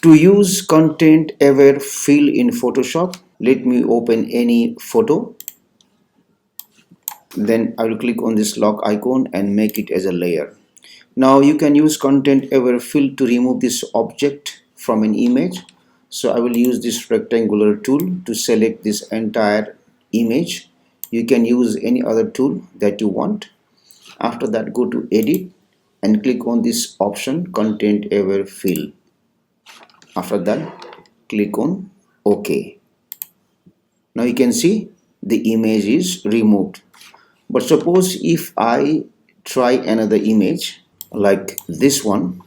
To use content aware fill in Photoshop, let me open any photo. Then I will click on this lock icon and make it as a layer. Now you can use content aware fill to remove this object from an image. So I will use this rectangular tool to select this entire image. You can use any other tool that you want. After that, go to edit and click on this option content aware fill. After that, click on OK. Now you can see the image is removed. But suppose if I try another image like this one,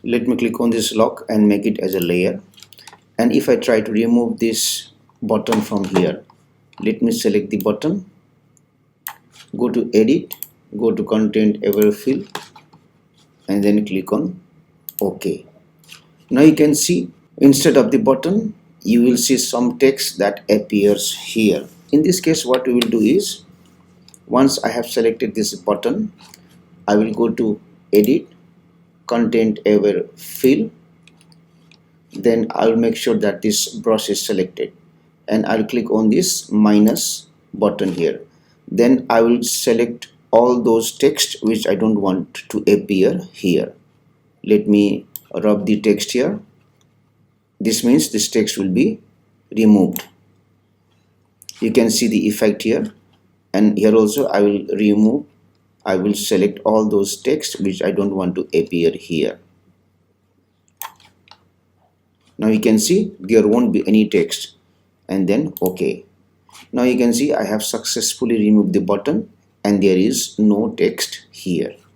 let me click on this lock and make it as a layer. And if I try to remove this button from here, let me select the button, go to edit, go to content aware fill, and then click on OK. Now you can see instead of the button, you will see some text that appears here. In this case, what we will do is, once I have selected this button, I will go to edit, content aware fill, then I'll make sure that this brush is selected and I'll click on this minus button here. Then I will select all those text which I don't want to appear here. Let me rub the text here. This means this text will be removed. You can see the effect here, and here also I will select all those text which I don't want to appear here. Now you can see there won't be any text, and then OK. Now you can see I have successfully removed the button and there is no text here.